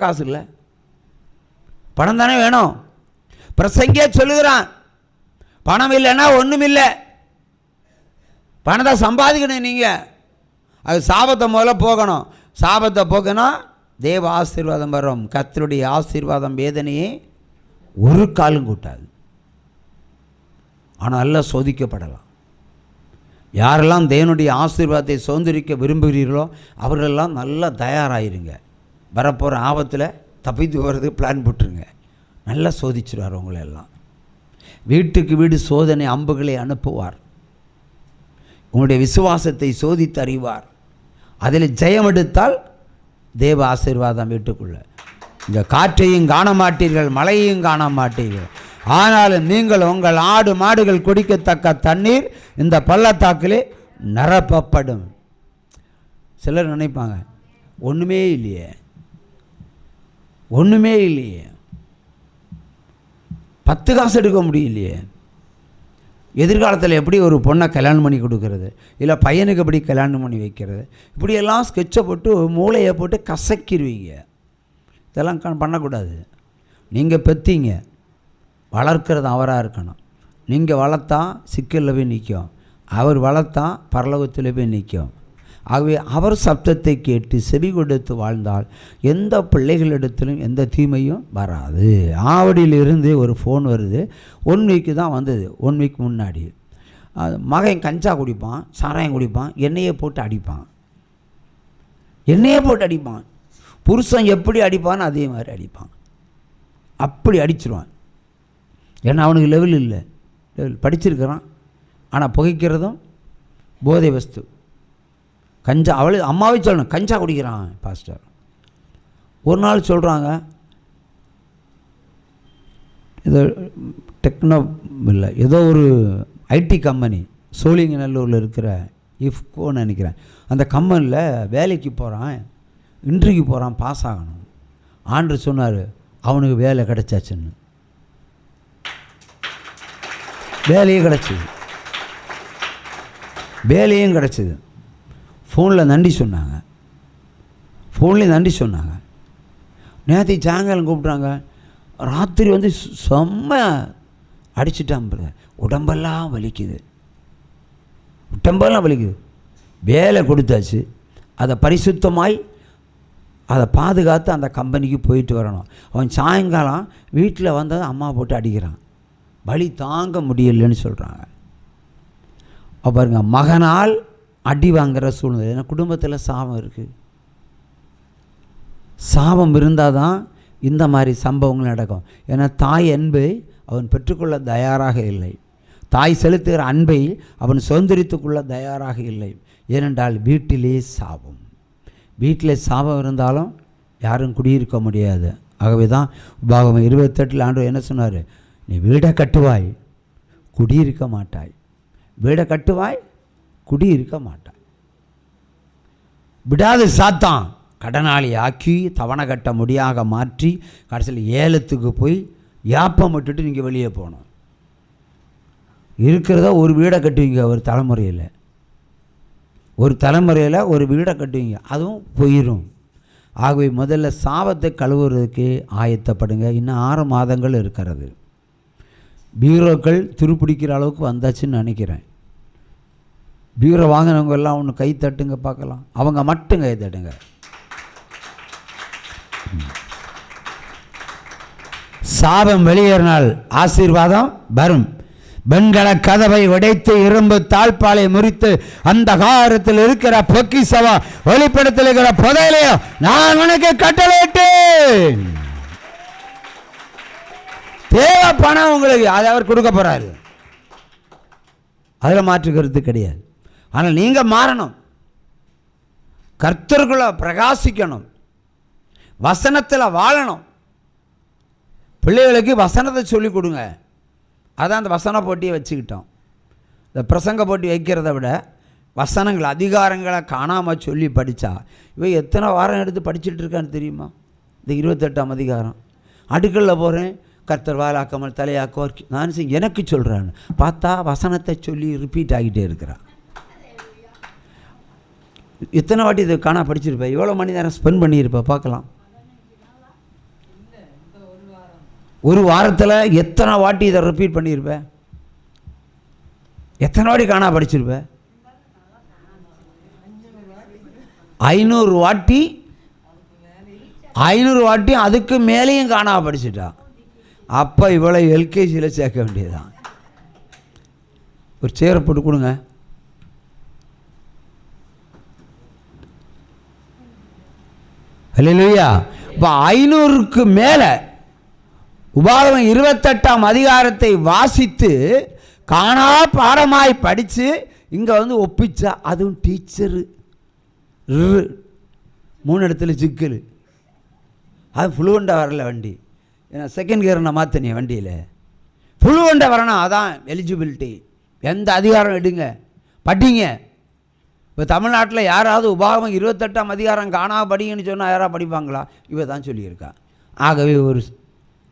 காசு இல்லை, பணம் தானே வேணும். பிரசங்கியே சொல்லுகிறான், பணம் இல்லைன்னா ஒன்றும் இல்லை, பணத்தை சம்பாதிக்கணும். நீங்கள் அது சாபத்தை முதல்ல போகணும். சாபத்தை போக்கணும், தேவ ஆசீர்வாதம் வரும். கர்த்தருடைய ஆசீர்வாதம் வேதனையே ஒரு காலும் கூட்டாது. ஆனால் எல்லாம் சோதிக்கப்படலாம். யாரெல்லாம் தேவனுடைய ஆசீர்வாதத்தை சுதந்திரிக்க விரும்புகிறீர்களோ அவர்களெல்லாம் நல்லா தயாராகிருங்க. வரப்போகிற ஆபத்தில் தப்பித்து போகிறதுக்கு பிளான் போட்டுருங்க. நல்லா சோதிச்சிருவார் உங்களெல்லாம். வீட்டுக்கு வீடு சோதனை அம்புகளை அனுப்புவார். உங்களுடைய விசுவாசத்தை சோதித்து அறிவார். அதில் ஜெயம் எடுத்தால் தேவ ஆசீர்வாதம் வீட்டுக்குள்ளே. இந்த காற்றையும் காண மாட்டீர்கள், மழையையும் காண மாட்டீர்கள். ஆனாலும் நீங்கள் உங்கள் ஆடு மாடுகள் குடிக்கத்தக்க தண்ணீர் இந்த பள்ளத்தாக்கிலே நிரப்பப்படும். சிலர் நினைப்பாங்க, ஒன்றுமே இல்லையே, ஒன்றுமே இல்லையே, 10 காசு எடுக்க முடியலையே, எதிர்காலத்தில் எப்படி ஒரு பொண்ணை கல்யாணம் பண்ணி கொடுக்கறது, இல்லை பையனுக்கு எப்படி கல்யாணம் பண்ணி வைக்கிறது, இப்படியெல்லாம் ஸ்கெட்சை போட்டு மூளையை போட்டு கசக்கிடுவீங்க. இதெல்லாம் பண்ணக்கூடாது. நீங்கள் பெற்றீங்க, வளர்க்குறது அவராக இருக்கணும். நீங்கள் வளர்த்தா சிக்கலில் போய் நிற்கும், அவர் வளர்த்தா பரலோகத்தில் போய் நிற்கும். ஆகவே அவர் சப்தத்தை கேட்டு செவி கொடுத்து வாழ்ந்தால் எந்த பிள்ளைகளிடத்திலும் எந்த தீமையும் வராது. ஆவடியிலிருந்து ஒரு ஃபோன் வருது. 1 வீக்கு தான் வந்தது, 1 வீக் முன்னாடி. மகன் கஞ்சா குடிப்பான், சாராயம் குடிப்பான், எண்ணெயை போட்டு அடிப்பான், எண்ணெயை போட்டு அடிப்பான். புருஷன் எப்படி அடிப்பான்னு அதே மாதிரி அடிப்பான். அப்படி அடிச்சிருவான். ஏன்னா அவனுக்கு லெவல் இல்லை, லெவல் படிச்சிருக்கிறான். ஆனால் புகைக்கிறதும் போதை வஸ்து. கஞ்சா, அவளு அம்மாவே சொல்லணும், கஞ்சா குடிக்கிறான் பாஸ்டர். ஒரு நாள் சொல்கிறாங்க, ஏதோ டெக்னோ இல்லை, ஏதோ ஒரு ஐடி கம்பெனி சோழிங்கநல்லூரில் இருக்கிற இஃப்கோன்னு நினைக்கிறேன், அந்த கம்பெனியில் வேலைக்கு போகிறான், இன்டர்வியூ போகிறான், பாஸ் ஆகணும். ஆண்டவர் சொன்னார் அவனுக்கு வேலை கிடச்சாச்சுன்னு. வேலையும் கிடச்சிது, வேலையும் கிடச்சிது. ஃபோனில் நன்றி சொன்னாங்க, ஃபோன்லேயும் நன்றி சொன்னாங்க. நேற்று சாயங்காலம் கூப்பிட்றாங்க, ராத்திரி வந்து செம்ம அடிச்சுட்டான், உடம்பெல்லாம் வலிக்குது, உடம்பெல்லாம் வலிக்குது. வேலை கொடுத்தாச்சு, அதை பரிசுத்தமாய் அதை பாதுகாத்து அந்த கம்பெனிக்கு போயிட்டு வரணும். அவன் சாயங்காலம் வீட்டில் வந்ததை அம்மா போட்டு அடிக்கிறான், வலி தாங்க முடியலைன்னு சொல்கிறாங்க. அப்போ பாருங்க, மகனால் அடி வாங்குகிற சூழ்நிலை. ஏன்னா குடும்பத்தில் சாபம் இருக்குது. சாபம் இருந்தால் தான் இந்த மாதிரி சம்பவங்கள் நடக்கும். ஏன்னா தாய் அன்பை அவன் பெற்றுக்கொள்ள தயாராக இல்லை, தாய் செலுத்துகிற அன்பை அவன் சுதந்திரித்துக்கொள்ள தயாராக இல்லை. ஏனென்றால் வீட்டிலே சாபம், வீட்டில் சாபம் இருந்தாலும் யாரும் குடியிருக்க முடியாது. ஆகவே தான் உபாகமம் 28 ஆண்டவர் என்ன சொன்னார், நீ வீடை கட்டுவாய் குடியிருக்க மாட்டாய், வீடை கட்டுவாய் குடியிருக்க மாட்டாய். விடாது சாத்தான் கடனாளி ஆக்கி தவணை கட்ட முடியாக மாற்றி கடைசியில் ஏலத்துக்கு போய் யாப்பம் விட்டுட்டு நீங்கள் வெளியே போகணும். இருக்கிறத ஒரு வீடை கட்டுவீங்க, ஒரு தலைமுறையில், ஒரு தலைமுறையில் ஒரு வீடை கட்டுவீங்க, அதுவும் போயிடும். ஆகவே முதல்ல சாபத்தை கழுவுறதுக்கு ஆயத்தப்படுங்க. இன்னும் 6 மாதங்கள் இருக்கிறது. பீரோக்கள் துருப்பிடிக்கிற அளவுக்கு வந்தாச்சுன்னு நினைக்கிறேன். பீரோ வாங்கினவங்க எல்லாம் ஒன்று கை தட்டுங்க பார்க்கலாம், அவங்க மட்டும் கை தட்டுங்க. சாபம் வெளியேறினால் ஆசீர்வாதம் வரும். வெண்கல கதவை உடைத்து இரும்பு தாழ்பாலை முறித்து அந்த காரத்தில் இருக்கிற பொக்கிஷவா வெளிப்படத்தில் இருக்கிற புதையலையோ நான் உனக்கு கட்டளையிட்டேன். தேவை பணம் உங்களுக்கு, அதை அவர் கொடுக்க போறாரு, அதில் மாற்று கருத்து கிடையாது. ஆனால் நீங்கள் மாறணும், கர்த்தருக்குள்ள பிரகாசிக்கணும், வசனத்தில் வாழணும். பிள்ளைகளுக்கு வசனத்தை சொல்லிக் கொடுங்க. அதான் அந்த வசன போட்டியை வச்சுக்கிட்டோம். இந்த பிரசங்க போட்டி வைக்கிறத விட வசனங்கள் அதிகாரங்களை காணாமல் சொல்லி படித்தா இவன் எத்தனை வாரம் எடுத்து படிச்சுட்டு இருக்கான்னு தெரியுமா? இந்த 28ஆம் அதிகாரம். அடுக்கலில் போகிறேன், கர்த்தர் வாலாக்காமல் தலையாக்குவார், நான் எனக்கு சொல்கிறான்னு பார்த்தா வசனத்தை சொல்லி ரிப்பீட் ஆகிட்டே இருக்கிறான். எத்தனை வாட்டி இதை காணா படிச்சிருப்பேன், எவ்வளோ மணி நேரம் ஸ்பெண்ட் பண்ணியிருப்பேன் பார்க்கலாம். ஒரு வாரத்தில் எத்தனை வாட்டி இதை ரிப்பீட் பண்ணியிருப்பேன்? எத்தனை வாட்டி காணா படிச்சிருப்பேன்? 500 வாட்டி, 500 வாட்டி அதுக்கு மேலேயும் காணா படிச்சுட்டான். அப்போ இவ்வளோ எல்கேஜியில் சேர்க்க வேண்டியதுதான். ஒரு சேரை போட்டு கொடுங்க. அல்லேலூயா. இப்போ 500க்கு மேலே உபாகமம் 28ஆம் அதிகாரத்தை வாசித்து காணா பாடமாய் படித்து இங்கே வந்து ஒப்பிச்சா, அதுவும் டீச்சரு 3 இடத்துல சிக்கல். அது ஃப்ளூவெண்டாக வரல வண்டி. ஏன்னா செகண்ட் கியர் நான் மாற்றினேன் வண்டியில். ஃப்ளூவெண்டாக வரணும், அதான் எலிஜிபிலிட்டி. எந்த அதிகாரம் எடுங்க, படிங்க. இப்போ தமிழ்நாட்டில் யாராவது உபாகமம் 28ஆம் அதிகாரம் காணா படிங்கன்னு சொன்னால் யாராவது படிப்பாங்களா? இவ தான் சொல்லியிருக்கா. ஆகவே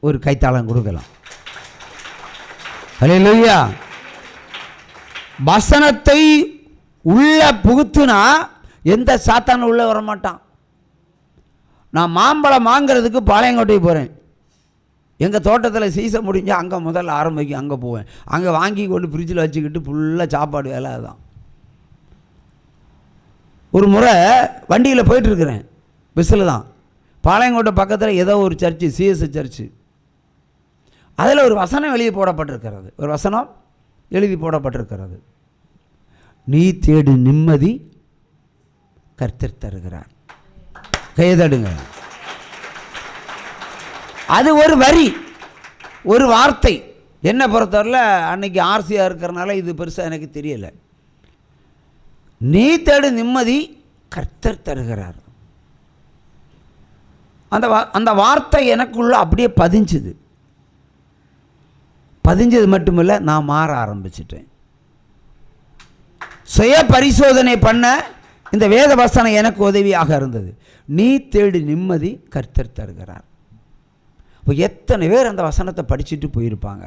ஒரு கைத்தாளம் கொடுக்கலாம். அல்லேலூயா. வசனத்தை உள்ள புகுத்துனா எந்த சாத்தானும் உள்ளே வரமாட்டான். நான் மாம்பழம் வாங்கிறதுக்கு பாளையங்கோட்டை போகிறேன். எங்கள் தோட்டத்தில் சீசன் முடிஞ்சால் அங்கே முதல்ல ஆரம்பிக்கும், அங்கே போவேன். அங்கே வாங்கி கொண்டு ஃப்ரிட்ஜில் வச்சுக்கிட்டு ஃபுல்லாக சாப்பாடு வேலை. அதுதான். ஒரு முறை வண்டியில் போயிட்டுருக்கிறேன், பஸ்ஸில் தான். பாளையங்கோட்டை பக்கத்தில் ஏதோ ஒரு சர்ச்சு, சிஎஸ்ஐ சர்ச்சு. அதில் ஒரு வசனம் எழுதி போடப்பட்டிருக்கிறது. ஒரு வசனம் எழுதி போடப்பட்டிருக்கிறது. நீ தேடு நிம்மதி கர்த்தர் தருகிறார். கையதடுங்க. அது ஒரு வரி, ஒரு வார்த்தை. என்ன பொறுத்தவரையில் அன்னைக்கு ஆர்சியாக இருக்கிறனால இது பெருசாக எனக்கு தெரியலை. நீ தேடு நிம்மதி கர்த்தர் தருகிறார். அந்த வார்த்தை எனக்குள்ள அப்படியே பதிஞ்சுது. பதிஞ்சது மட்டுமில்லை, நான் மாற ஆரம்பிச்சிட்டேன். சுய பரிசோதனை பண்ண இந்த வேத வசனம் எனக்கு உதவியாக இருந்தது. நீ தேடி நிம்மதி கர்த்தர் தருகிறார். இப்போ எத்தனை பேர் அந்த வசனத்தை படிச்சுட்டு போயிருப்பாங்க?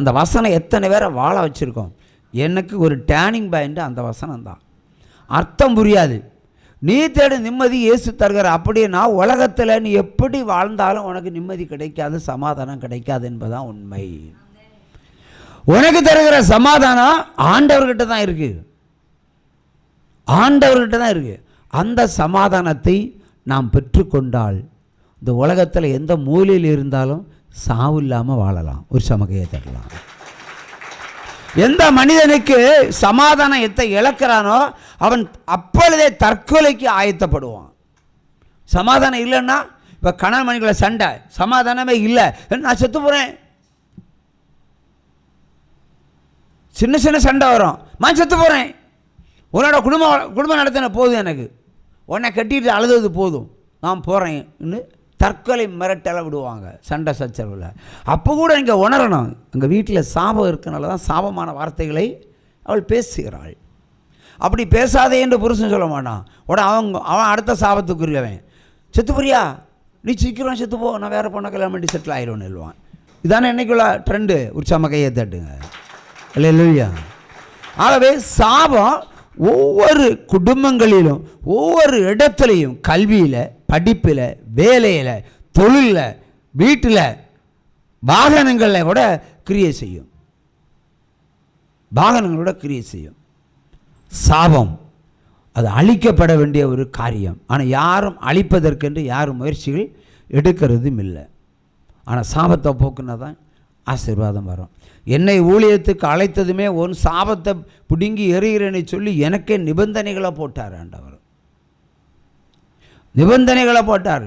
அந்த வசனம் எத்தனை பேரை வாழ வச்சுருக்கோம். எனக்கு ஒரு டேர்னிங் பாயிண்ட் அந்த வசனம் தான். அர்த்தம் புரியாது. நீ தேடு நிம்மதி இயேசு தருகிற. அப்படின்னா உலகத்தில் நீ எப்படி வாழ்ந்தாலும் உனக்கு நிம்மதி கிடைக்காது, சமாதானம் கிடைக்காது என்பதுதான் உண்மை. உனக்கு தருகிற சமாதானம் ஆண்டவர்கிட்ட தான் இருக்குது. ஆண்டவர்கிட்ட தான் இருக்குது. அந்த சமாதானத்தை நாம் பெற்றுக்கொண்டால் இந்த உலகத்தில் எந்த மூலையில் இருந்தாலும் சாவு இல்லாமல் வாழலாம், ஒரு சமகையை தரலாம். எந்த மனிதனுக்கு சமாதானத்தை இழக்கிறானோ அவன் அப்பொழுதே தற்கொலைக்கு ஆயத்தப்படுவான். சமாதானம் இல்லைன்னா, இப்போ கணவன் மனைவிக்குள்ள சண்டை, சமாதானமே இல்லை, நான் செத்து போகிறேன். சின்ன சின்ன சண்டை வரும், நான் செத்து போகிறேன். உன்னோட குடும்பம் நடத்தின போதும், எனக்கு உன்னை கட்டிட்டு அழுது போதும், நான் போகிறேன்னு தற்கொலை மிரட்டலை விடுவாங்க சண்டை சச்சரவில். அப்போ கூட நீங்கள் உணரணும், எங்கள் வீட்டில் சாபம் இருக்கனால தான் சாபமான வார்த்தைகளை அவள் பேசுகிறாள். அப்படி பேசாதே என்று புருஷன் சொல்ல மாட்டான். உடனே அவன் அடுத்த சாபத்துக்குரியவன், செத்து போறியா, நீ சீக்கிரம் செத்து போ, நான் வேறு பொண்ணை கல்யாணம் பண்ணி செட்டில் ஆயிடும்னு எழுவான். இதானே என்னைக்குள்ள ட்ரெண்டு. ஒரு சமக்கையை தட்டுங்க. அல்லேலூயா. ஆகவே சாபம் ஒவ்வொரு குடும்பங்களிலும், ஒவ்வொரு இடத்துலையும், கல்வியில், படிப்பில், வேலையில், தொழிலில், வீட்டில், வாகனங்களில் கூட கிரியை செய்யும். வாகனங்களோட கிரியை செய்யும். சாபம் அது அழிக்கப்பட வேண்டிய ஒரு காரியம். ஆனால் யாரும் அழிப்பதற்கென்று யாரும் முயற்சிகள் எடுக்கிறதும் இல்லை. ஆனால் சாபத்தை போக்குன்னா தான் ஆசீர்வாதம் வரும். என்னை ஊழியத்துக்கு அழைத்ததுமே உன் சாபத்தை பிடுங்கி எறிகிறேன்னு சொல்லி எனக்கே நிபந்தனைகளை போட்டார் ஆண்டவர். நிபந்தனைகளை போட்டார்.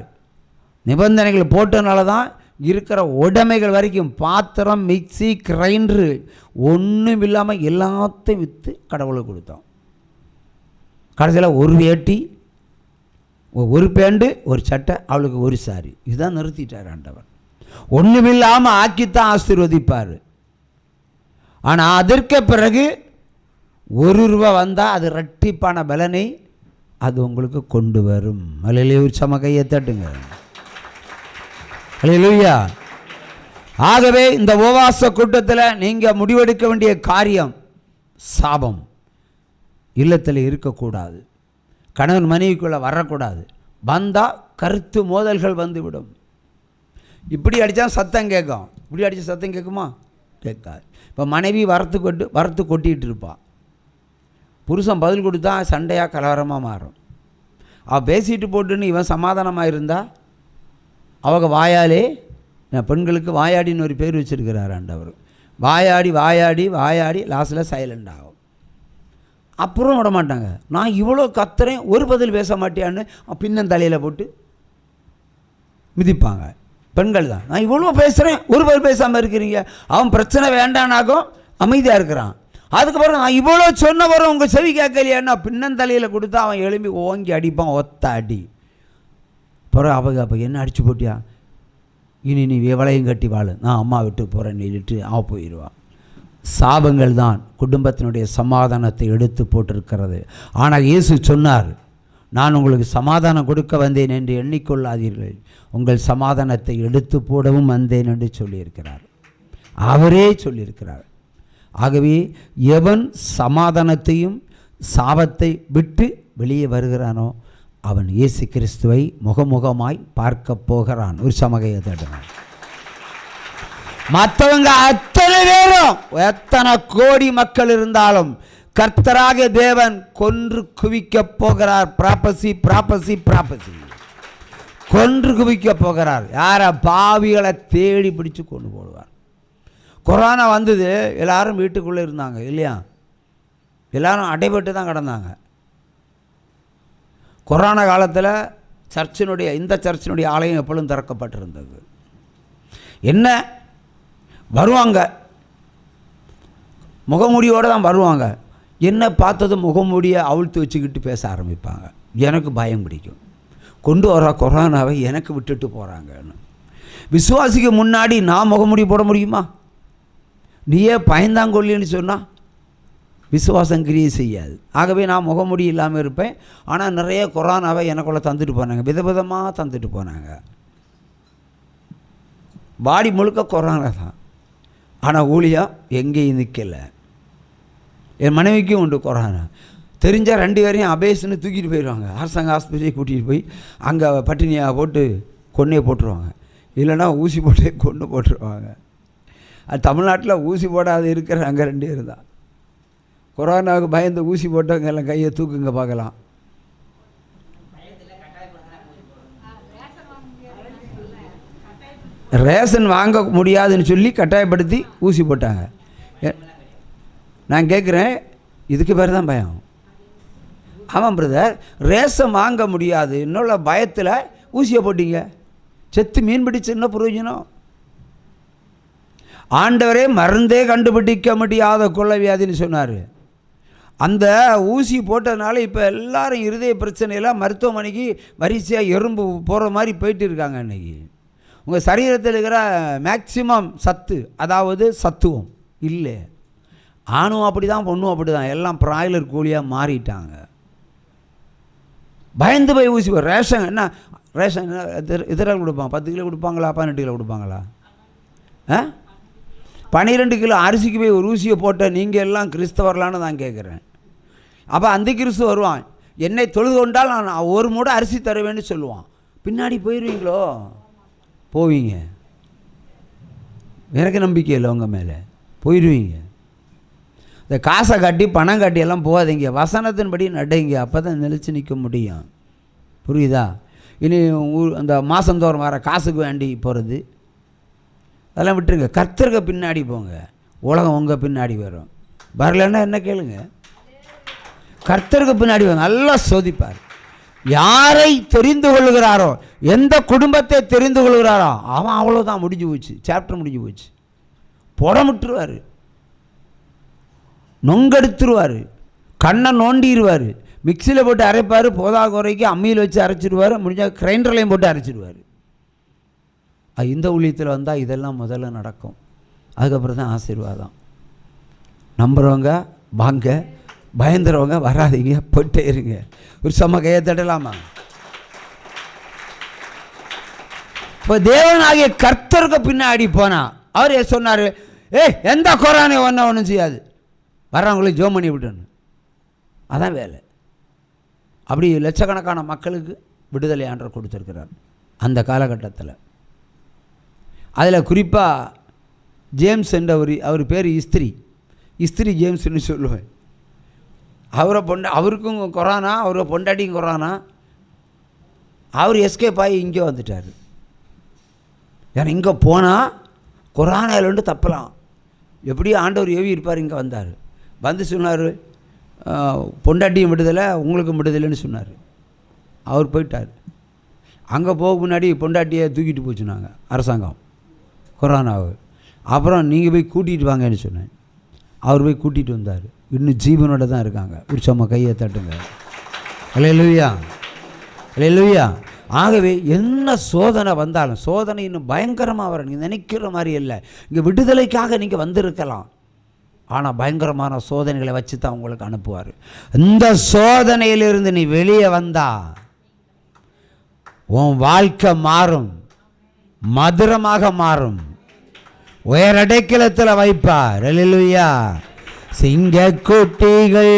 நிபந்தனைகள் போட்டனால தான் இருக்கிற உடைமைகள் வரைக்கும், பாத்திரம், மிக்சி, கிரைண்டரு ஒன்றும் இல்லாமல் எல்லாத்தையும் விற்று கடவுளுக்கு கொடுத்தோம். கடைசியில் ஒரு வேட்டி, ஒரு பேண்டு, ஒரு சட்டை, அவளுக்கு ஒரு சாரி, இதுதான் நிறுத்திட்டார் ஆண்டவர். ஒன்றுமில்லாமல் ஆக்கித்தான் ஆசீர்வதிப்பார். ஆனால் அதற்கு பிறகு ₹1 வந்தால் அது இரட்டிப்பான பலனை அது உங்களுக்கு கொண்டு வரும். அல்லேலூயா. உற்சாகமாக கையை தட்டுங்க. அல்லேலூயா. ஆகவே இந்த உபவாச கூட்டத்தில் நீங்கள் முடிவெடுக்க வேண்டிய காரியம், சாபம் இல்லத்தில் இருக்கக்கூடாது. கணவன் மனைவிக்குள்ளே வரக்கூடாது. வந்தால் கருத்து மோதல்கள் வந்துவிடும். இப்படி அடித்தா சத்தம் கேட்கும், இப்படி அடித்தா சத்தம் கேட்குமா? கேட்காது. இப்போ மனைவி வறுத்து கொட்டிகிட்டு இருப்பாள். புருஷன் பதில் கொடுத்தா சண்டையாக கலவரமாக மாறும். அவள் பேசிட்டு போட்டுன்னு இவன் சமாதானமாக இருந்தால் அவங்க வாயாலே, பெண்களுக்கு வாயாடின்னு ஒரு பேர் வச்சுருக்கிறார் ஆண்டவர். வாயாடி வாயாடி வாயாடி லாஸ்ட்டில் சைலண்ட் ஆகும். அப்புறம் விட மாட்டாங்க. நான் இவ்வளோ கத்துறேன், ஒரு பதில் பேச மாட்டியான்னு பின்னம் தலையில் போட்டு மிதிப்பாங்க. பெண்கள் தான். நான் இவ்வளோ பேசுகிறேன், ஒரு பதில் பேசாமல் இருக்கிறீங்க. அவன் பிரச்சனை வேண்டானாகும் அமைதியாக இருக்கிறான். அதுக்கப்புறம் நான் இவ்வளோ சொன்ன வரும் உங்கள் செவி கேட்கலையான்னா பின்னந்தலையில் கொடுத்தா அவன் எழும்பி ஓங்கி அடிப்பான், ஒத்த அடி. பிறகு அவங்க அப்போ என்ன அடித்து போட்டியா, இனி நீ எவளையும் கட்டி வாழு, நான் அம்மா விட்டு போகிறேன்னு சொல்லிட்டு அவன் போயிடுவான். சாபங்கள் தான் குடும்பத்தினுடைய சமாதானத்தை எடுத்து போட்டிருக்கிறது. ஆனால் இயேசு சொன்னார், நான் உங்களுக்கு சமாதானம் கொடுக்க வந்தேன் என்று எண்ணிக்கொள்ளாதீர்கள், உங்கள் சமாதானத்தை எடுத்து போடவும் வந்தேன் என்று சொல்லியிருக்கிறார். அவரே சொல்லியிருக்கிறார். ஆகவே எவன் சமாதானத்தையும் சாபத்தை விட்டு வெளியே வருகிறானோ அவன் இயேசு கிறிஸ்துவை முகமுகமாய் பார்க்க போகிறான். ஒரு சமகையை தேடுறான். மற்றவங்க அத்தனை பேரும், எத்தனை கோடி மக்கள் இருந்தாலும் கர்த்தராக தேவன் கொன்று குவிக்க போகிறார். ப்ராப்பசி ப்ராப்பசி ப்ராப்பசி கொன்று குவிக்க போகிறார். யாரை? பாவிகளை தேடி பிடிச்சு கொண்டு போடுவார். கொரோனா வந்தது, எல்லாரும் வீட்டுக்குள்ளே இருந்தாங்க இல்லையா? எல்லாரும் அடைபட்டு தான் கிடந்தாங்க. கொரோனா காலத்தில் இந்த சர்ச்சினுடைய ஆலயம் எப்பொழுதும் திறக்கப்பட்டிருந்தது. என்ன வருவாங்க, முகமூடியோடு தான் வருவாங்க. என்ன பார்த்ததும் முகமூடியை அவிழ்த்து வச்சுக்கிட்டு பேச ஆரம்பிப்பாங்க. எனக்கு பயம் பிடிக்கும், கொண்டு வர கொரோனாவை எனக்கு விட்டுட்டு போகிறாங்கன்னு. விசுவாசிக்கு முன்னாடி நான் முகமூடி போட முடியுமா? நீயே பயந்தாங்கொல்லின்னு சொன்னால் விசுவாசம் கிரியை செய்யாது. ஆகவே நான் முகமூடி இல்லாமல் இருப்பேன். ஆனால் நிறைய கொரோனாவை எனக்குள்ளே தந்துட்டு போனாங்க, விதவிதமாக தந்துட்டு போனாங்க. பாடி முழுக்க கொரோனா தான். ஆனால் ஊழியம் எங்கேயும் நிற்கலை. என் மனைவிக்கும் உண்டு கொரோனா. தெரிஞ்சால் 2 பேரையும் அபேஸ்ன்னு தூக்கிட்டு போயிடுவாங்க. அரசாங்க ஆஸ்பத்திரியை கூட்டிகிட்டு போய் அங்கே பட்டினியாக போட்டு கொன்னே போட்டுருவாங்க. இல்லைன்னா ஊசி போட்டு கொண்டு போட்டுருவாங்க. அது தமிழ்நாட்டில் ஊசி போடாத இருக்கிற அங்கே 2 பேர் தான். கொரோனாவுக்கு பயந்து ஊசி போட்டவங்க எல்லாம் கையை தூக்குங்க பார்க்கலாம். ரேஷன் வாங்க முடியாதுன்னு சொல்லி கட்டாயப்படுத்தி ஊசி போட்டாங்க. நான் கேட்குறேன், இதுக்கு பேர் தான் பயம்? ஆமாம் பிரதர், ரேஷன் வாங்க முடியாது இன்னுள்ள பயத்தில் ஊசியை போட்டிங்க. செத்து மீன் பிடிச்சு என்ன பிரயோஜனம்? ஆண்டவரே மருந்தே கண்டுபிடிக்க முடியாத கொள்ளை வியாதின்னு சொன்னார். அந்த ஊசி போட்டதுனால இப்போ எல்லாரும் இருதய பிரச்சனையெல்லாம் மருத்துவமனைக்கு வரிசையாக எறும்பு போகிற மாதிரி போயிட்டு இருக்காங்க. இன்றைக்கி உங்கள் சரீரத்தில் இருக்கிற மேக்சிமம் சத்து, அதாவது சத்துவம் இல்லை. ஆணும் அப்படி தான், பொண்ணும் அப்படி தான், எல்லாம் பிராய்லர் கோழியாக மாறிட்டாங்க. பயந்து போய் ஊசி போ. ரேஷன் என்ன, ரேஷன் இதெல்லாம் கொடுப்பாங்க. 10 கிலோ கொடுப்பாங்களா, 18 கிலோ கொடுப்பாங்களா? 12 கிலோ அரிசிக்கு போய் ஒரு ஊசியை போட்ட நீங்கள் எல்லாம் கிறிஸ்தவர்களான்னு நான் கேட்குறேன். அப்போ அந்த கிறிஸ்து வருவான், என்னை தொழுது கொண்டால் நான் 1 மூடை அரிசி தருவேன்னு சொல்லுவான். பின்னாடி போயிடுவீங்களோ? போவீங்க. எனக்கு நம்பிக்கை இல்லை உங்கள் மேலே. போயிடுவீங்க. இந்த காசை காட்டி பணம் காட்டி எல்லாம் போகாதீங்க, வசனத்தின்படி நடைங்க. அப்போ தான் நிலைச்சு நிற்க முடியும். புரியுதா? இனி அந்த மாதந்தோறும் வர காசுக்கு வேண்டி போகிறது அதெல்லாம் விட்டுருங்க. கர்த்தருக்கு பின்னாடி போங்க, உலகம் உங்கள் பின்னாடி வரும். வரலன்னா என்ன கேளுங்க, கர்த்தருக்கு பின்னாடி வாங்க. நல்லா சோதிப்பார். யாரை தெரிந்து கொள்கிறாரோ, எந்த குடும்பத்தை தெரிந்து கொள்கிறாரோ அவன் அவ்வளோதான், முடிஞ்சு போச்சு, சாப்டர் முடிஞ்சு போச்சு. புடமிட்டுருவார், நொங்கெடுத்துருவார், கண்ணை நோண்டிடுவார், மிக்சியில் போட்டு அரைப்பார், போதா குறைக்கு அம்மியில் வச்சு அரைச்சிடுவார், முடிஞ்சால் கிரைண்டர்லையும் போட்டு அரைச்சிடுவார். இந்த ஊழியத்தில் வந்தால் இதெல்லாம் முதல்ல நடக்கும். அதுக்கப்புறம் தான் ஆசீர்வாதம். நம்புகிறவங்க வாங்க, பயந்துறவங்க வராதிங்க, போயிட்டே இருங்க. ஒரு செம்ம கையை தட்டலாமா? இப்போ தேவனாகிய கர்த்தருக்கு பின்னாடி போனால் அவர் சொன்னார், எந்த கொரோனா ஒன்றும் செய்யாது, வர்றவங்களுக்கு ஜோம் பண்ணி விடணும். அதான் வேலை. அப்படி லட்சக்கணக்கான மக்களுக்கு விடுதலை ஆண்டவர் கொடுத்துருக்கிறார் அந்த காலகட்டத்தில். அதில் குறிப்பாக ஜேம்ஸ் என்றவர், அவர் பேர் இஸ்திரி ஜேம்ஸ்ன்னு சொல்லுவேன். அவருக்கும் கொரோனா, அவரை பொண்டாட்டியும் கொரோனா. அவர் எஸ்கேப் ஆகி இங்கே வந்துட்டார். ஏன்னா இங்கே போனால் கொரோனாவிலேருந்து தப்பலாம், எப்படியும் ஆண்டவர் ஏவி இருப்பார். இங்கே வந்தார், வந்து சொன்னார் பொண்டாட்டியும் விடுதலை உங்களுக்கும் விடுதலைன்னு சொன்னார். அவர் போயிட்டார். அங்கே போக முன்னாடி பொண்டாட்டியை தூக்கிட்டு போச்சுனாங்க அரசாங்கம் கொரோனாவை. அப்புறம் நீங்கள் போய் கூட்டிகிட்டு வாங்கன்னு சொன்னேன். அவர் போய் கூட்டிகிட்டு வந்தார். இன்னும் ஜீவனோட தான் இருக்காங்க. உற்சவமா கையை தட்டுங்க. அல்லேலூயா, அல்லேலூயா. ஆகவே என்ன சோதனை வந்தாலும், சோதனை இன்னும் பயங்கரமாக வர நீங்கள் நினைக்கிற மாதிரி இல்லை. இங்கே விடுதலைக்காக நீங்கள் வந்திருக்கலாம், ஆனால் பயங்கரமான சோதனைகளை வச்சு தான் உங்களுக்கு அனுப்புவார். இந்த சோதனையிலிருந்து நீ வெளியே வந்தா உன் வாழ்க்கை மாறும், மதுரமாக மாறும், உயரடைக்கலத்தில் வைப்பார். அல்லேலூயா. சிங்க குட்டிகள்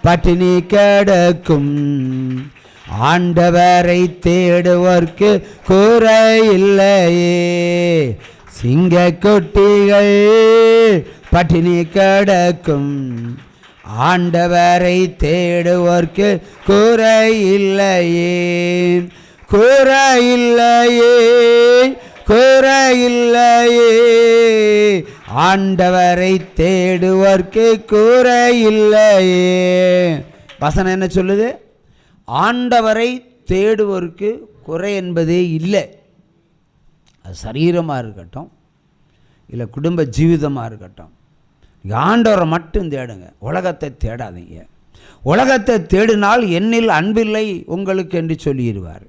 பட்டினி கிடக்கும், ஆண்டவரை தேடுவோர்க்கு குறை இல்லையே. சிங்க குட்டிகள் பட்டினி கிடக்கும், ஆண்டவரை தேடுவோர்க்கு குறை இல்லையே, குறை இல்லையே, குறை இல்லையே. ஆண்டவரை தேடுவோர்க்கு குறை இல்லையே. வசனம் என்ன சொல்லுது? ஆண்டவரை தேடுவோருக்கு குறை என்பதே இல்லை. அது சரீரமாக இருக்கட்டும், இல்லை குடும்ப ஜீவிதமாக இருக்கட்டும், ஆண்டவரை மட்டும் தேடுங்க, உலகத்தை தேடாதீங்க. உலகத்தை தேடினால் என்னில் அன்பில்லை உங்களுக்கு என்று சொல்லிடுவார்.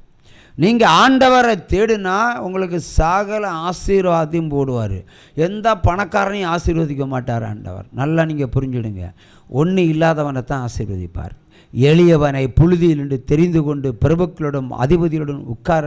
நீங்கள் ஆண்டவரை தேடினா உங்களுக்கு சகல ஆசீர்வாதத்தையும் போடுவார். எந்த பணக்காரனையும் ஆசீர்வதிக்க மாட்டார் ஆண்டவர். நல்லா நீங்கள் புரிஞ்சுடுங்க. ஒன்று இல்லாதவனை தான் ஆசீர்வதிப்பார். எளியவனை புழுதியில் நின்று தெரிந்து கொண்டு பிரபுக்களுடன் அதிபதியுடன் உட்கார